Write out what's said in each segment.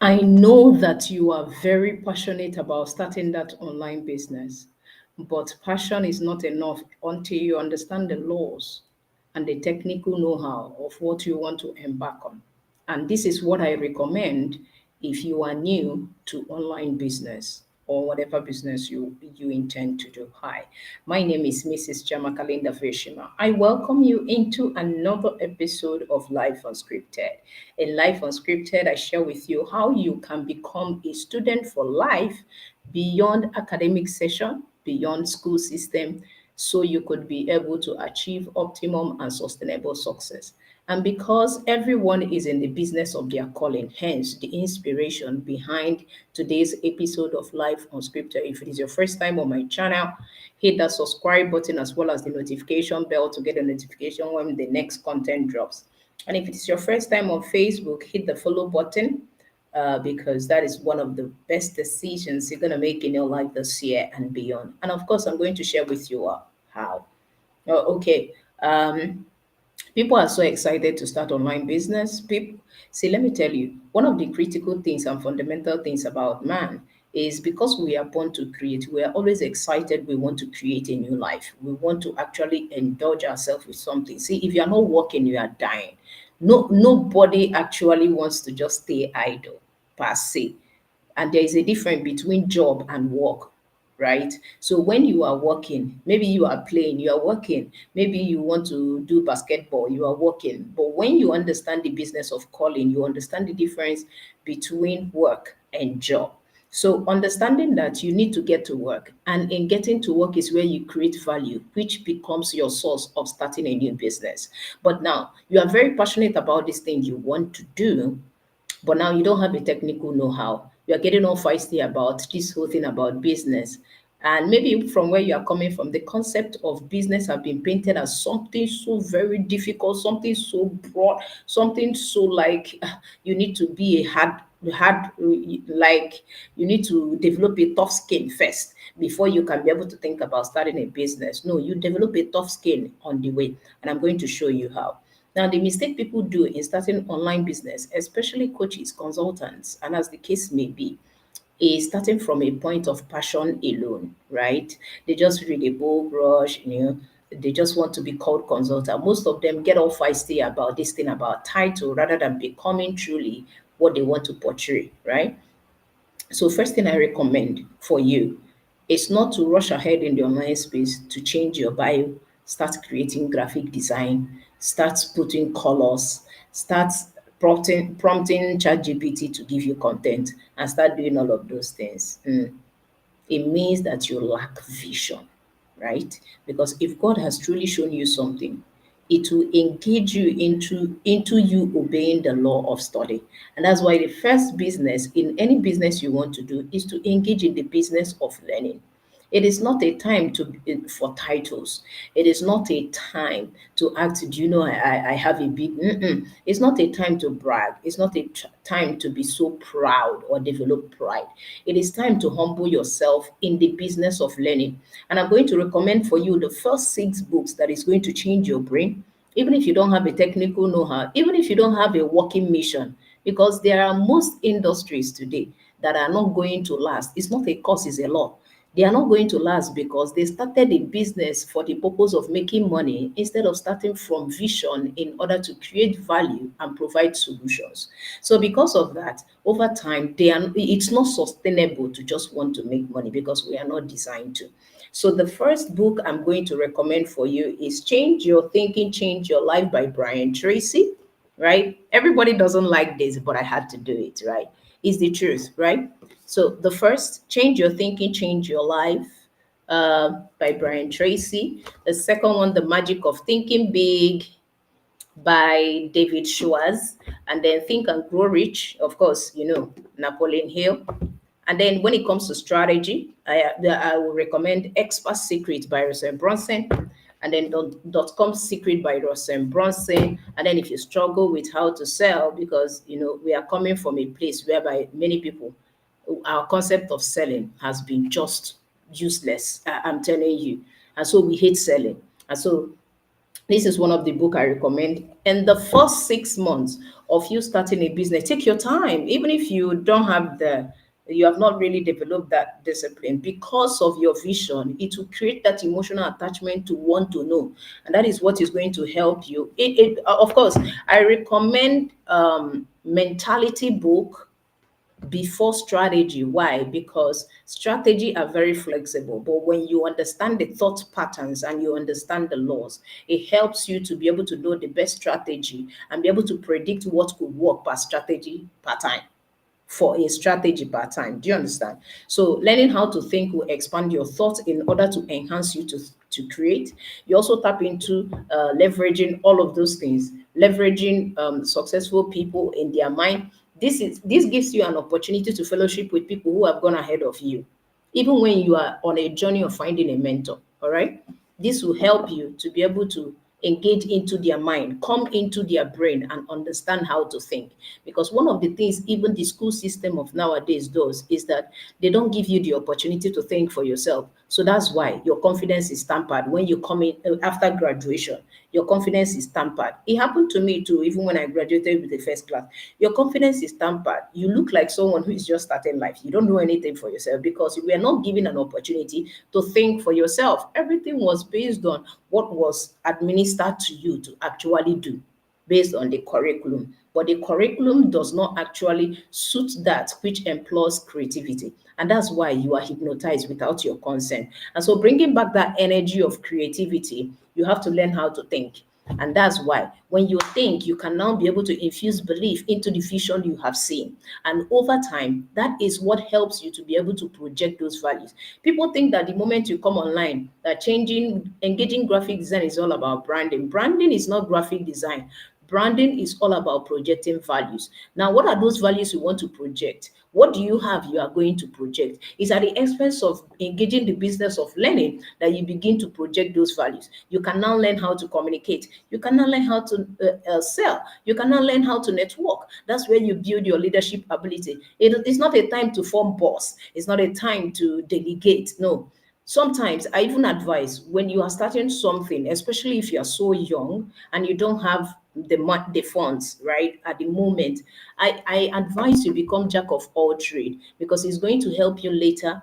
I know that you are very passionate about starting that online business, but passion is not enough until you understand the laws and the technical know how of what you want to embark on. And this is what I recommend if you are new to online business or whatever business you intend to do. Hi, my name is Mrs. 𝗟𝗲𝗦𝗃𝗧𝗏. I welcome you into another episode of Life Unscripted. In Life Unscripted, I share with you how you can become a student for life beyond academic session, beyond school system, so you could be able to achieve optimum and sustainable success. And because everyone is in the business of their calling, hence the inspiration behind today's episode of Life Unscripted. If it is your first time on my channel, hit that subscribe button as well as the notification bell to get a notification when the next content drops. And if it's your first time on Facebook, hit the follow button because that is one of the best decisions you're going to make in your life this year and beyond. And of course, I'm going to share with you how. Okay. People are so excited to start online business. People, see, let me tell you, one of the critical things and fundamental things about man is because we are born to create, we are always excited. We want to create a new life. We want to actually indulge ourselves with something. See, if you are not working, you are dying. Nobody actually wants to just stay idle per se. And there is a difference between job and work, right? So when you are working, maybe you are playing, you are working, maybe you want to do basketball, you are working. But when you understand the business of calling, you understand the difference between work and job. So understanding that you need to get to work, and in getting to work is where you create value, which becomes your source of starting a new business. But now you are very passionate about this thing you want to do, but now you don't have a technical know-how. You are getting all feisty about this whole thing about business. And maybe from where you are coming from, the concept of business have been painted as something so very difficult, something so broad, something so like you need to be a hard like you need to develop a tough skin first before you can be able to think about starting a business. No, you develop a tough skin on the way, and I'm going to show you how. Now, the mistake people do in starting online business, especially coaches, consultants, and as the case may be, is starting from a point of passion alone, right? They just read a book, rush, they just want to be called consultant. Most of them get all feisty about this thing about title rather than becoming truly what they want to portray, right? So first thing I recommend for you is not to rush ahead in the online space to change your bio, start creating graphic design, start putting colors, start prompting ChatGPT to give you content and start doing all of those things. It means that you lack vision, right? Because if God has truly shown you something, it will engage you into you obeying the law of study. And that's why the first business in any business you want to do is to engage in the business of learning. It is not a time for titles. It is not a time to act. Do you know I have a big? It's not a time to brag. It's not a time to be so proud or develop pride. It is time to humble yourself in the business of learning. And I'm going to recommend for you the first 6 books that is going to change your brain, even if you don't have a technical know-how, even if you don't have a working mission, because there are most industries today that are not going to last. It's not a cause, it's a law. They are not going to last because they started a business for the purpose of making money instead of starting from vision in order to create value and provide solutions. So because of that, over time, it's not sustainable to just want to make money because we are not designed to. So the first book I'm going to recommend for you is Change Your Thinking, Change Your Life by Brian Tracy, right? Everybody doesn't like this, but I had to do it, right? Is the truth, right? So the first, Change Your Thinking, Change Your Life by Brian Tracy. The second one, The Magic of Thinking Big by David Schwartz. And then Think and Grow Rich, of course, Napoleon Hill. And then when it comes to strategy, I will recommend Expert Secret by Russell Brunson, and then .com Secret by Russell Brunson. And then if you struggle with how to sell, because we are coming from a place whereby many people, our concept of selling has been just useless. I'm telling you, and so we hate selling, and so This is one of the book I recommend. And the first 6 months of you starting a business, take your time. Even if you don't have you have not really developed that discipline, because of your vision, it will create that emotional attachment to want to know. And that is what is going to help you. Of course, I recommend mentality book before strategy. Why? Because strategy are very flexible, but when you understand the thought patterns and you understand the laws, it helps you to be able to know the best strategy and be able to predict what could work per strategy per time, for a strategy per time. Do you understand? So learning how to think will expand your thoughts in order to enhance you to create. You also tap into leveraging all of those things, leveraging successful people in their mind. This gives you an opportunity to fellowship with people who have gone ahead of you, even when you are on a journey of finding a mentor. All right, this will help you to be able to engage into their mind, come into their brain, and understand how to think. Because one of the things even the school system of nowadays does is that they don't give you the opportunity to think for yourself. So that's why your confidence is tampered when you come in after graduation. Your confidence is tampered. It happened to me too, even when I graduated with the first class. Your confidence is tampered. You look like someone who is just starting life. You don't know anything for yourself because you were not given an opportunity to think for yourself. Everything was based on what was administered to you to actually do, based on the curriculum. But the curriculum does not actually suit that which employs creativity. And that's why you are hypnotized without your consent. And so, bringing back that energy of creativity, you have to learn how to think. And that's why when you think, you can now be able to infuse belief into the vision you have seen. And over time, that is what helps you to be able to project those values. People think that the moment you come online, that engaging graphic design is all about branding. Branding is not graphic design. Branding is all about projecting values. Now, what are those values you want to project? What do you have you are going to project? It's at the expense of engaging the business of learning that you begin to project those values. You can now learn how to communicate. You can now learn how to sell. You can now learn how to network. That's where you build your leadership ability. It's not a time to form boss. It's not a time to delegate. No. Sometimes I even advise when you are starting something, especially if you are so young and you don't have the funds right at the moment, I advise you become jack of all trade, because it's going to help you later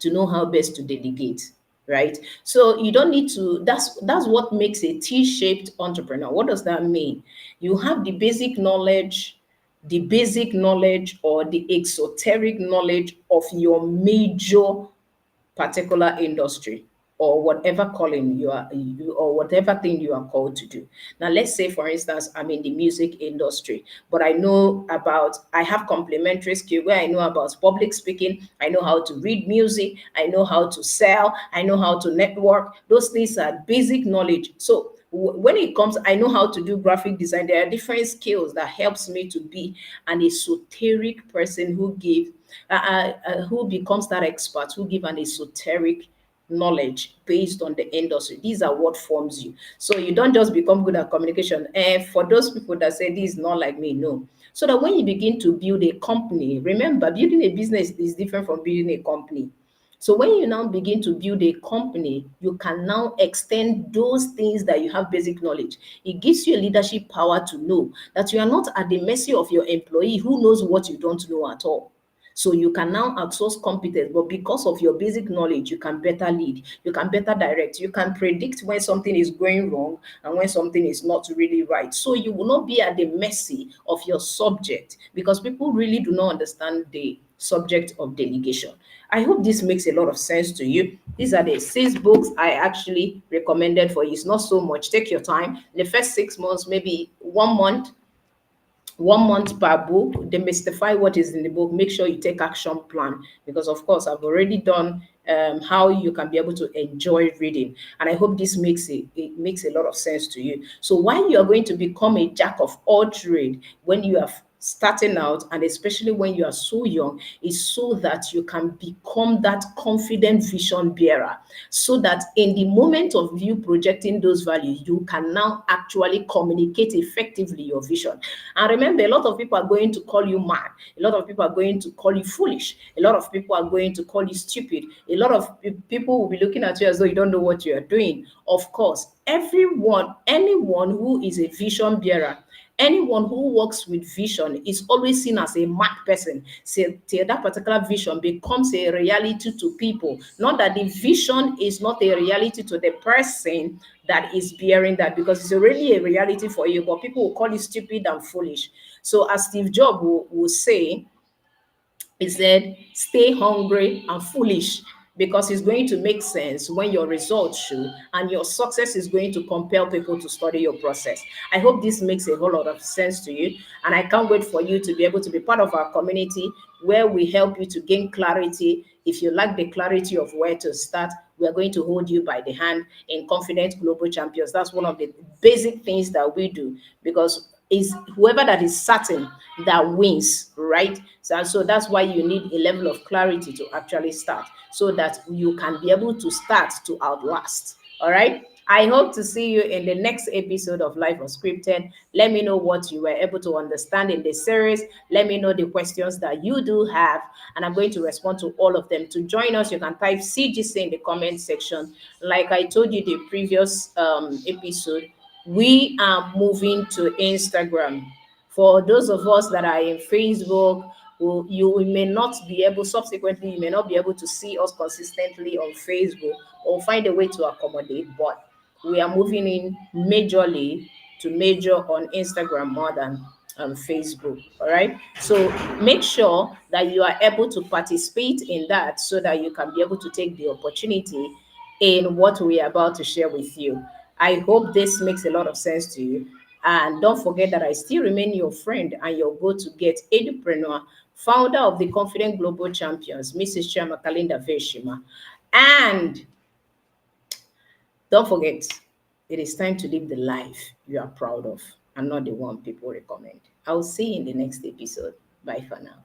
to know how best to delegate, right? So you don't need to. That's what makes a T-shaped entrepreneur. What does that mean? You have the basic knowledge or the exoteric knowledge of your major particular industry, or whatever calling or whatever thing you are called to do. Now, let's say, for instance, I'm in the music industry, but I have complementary skill where I know about public speaking, I know how to read music, I know how to sell, I know how to network. Those things are basic knowledge. So when it comes, I know how to do graphic design. There are different skills that helps me to be an esoteric person who becomes that expert, who give an esoteric knowledge based on the industry. These are what forms you. So you don't just become good at communication. And for those people that say this is not like me, no. So that when you begin to build a company, remember, building a business is different from building a company. So when you now begin to build a company, you can now extend those things that you have basic knowledge. It gives you a leadership power to know that you are not at the mercy of your employee who knows what you don't know at all. So you can now outsource competence, but because of your basic knowledge, you can better lead, you can better direct, you can predict when something is going wrong and when something is not really right. So you will not be at the mercy of your subject, because people really do not understand the subject of delegation. I hope this makes a lot of sense to you. These are the 6 books I actually recommended for you. It's not so much. Take your time. The first 6 months, maybe 1 month, 1 month per book, demystify what is in the book. Make sure you take action plan, because of course I've already done how you can be able to enjoy reading, and I hope this makes a lot of sense to you. So while you are going to become a jack of all trade, when you have starting out, and especially when you are so young, is so that you can become that confident vision bearer, so that in the moment of you projecting those values, you can now actually communicate effectively your vision. And remember, a lot of people are going to call you mad, a lot of people are going to call you foolish, a lot of people are going to call you stupid, a lot of people will be looking at you as though you don't know what you are doing. Of course, anyone who is a vision bearer, anyone who works with vision is always seen as a mad person. So till that particular vision becomes a reality to people. Not that the vision is not a reality to the person that is bearing that, because it's already a reality for you, but people will call you stupid and foolish. So as Steve Jobs will say, he said, stay hungry and foolish, because it's going to make sense when your results show, and your success is going to compel people to study your process. I hope this makes a whole lot of sense to you, and I can't wait for you to be able to be part of our community where we help you to gain clarity. If you lack the clarity of where to start, we are going to hold you by the hand in Confident Global Champions. That's one of the basic things that we do, because is whoever that is certain that wins, right? So that's why you need a level of clarity to actually start, so that you can be able to start to outlast. All right. I hope to see you in the next episode of Life Unscripted. Let me know what you were able to understand in this series. Let me know the questions that you do have, and I'm going to respond to all of them. To join us, you can type CGC in the comment section. Like I told you the previous episode, we are moving to Instagram. For those of us that are in Facebook, you may not be able, subsequently, you may not be able to see us consistently on Facebook, or find a way to accommodate, but we are moving in majorly to major on Instagram more than Facebook. All right. So make sure that you are able to participate in that, so that you can be able to take the opportunity in what we are about to share with you. I hope this makes a lot of sense to you. And don't forget that I still remain your friend and your go-to-get edupreneur, founder of the Confident Global Champions, Mrs. 𝗟𝗲𝗦𝗃𝗃𝗃𝗃. And don't forget, it is time to live the life you are proud of, and not the one people recommend. I'll see you in the next episode. Bye for now.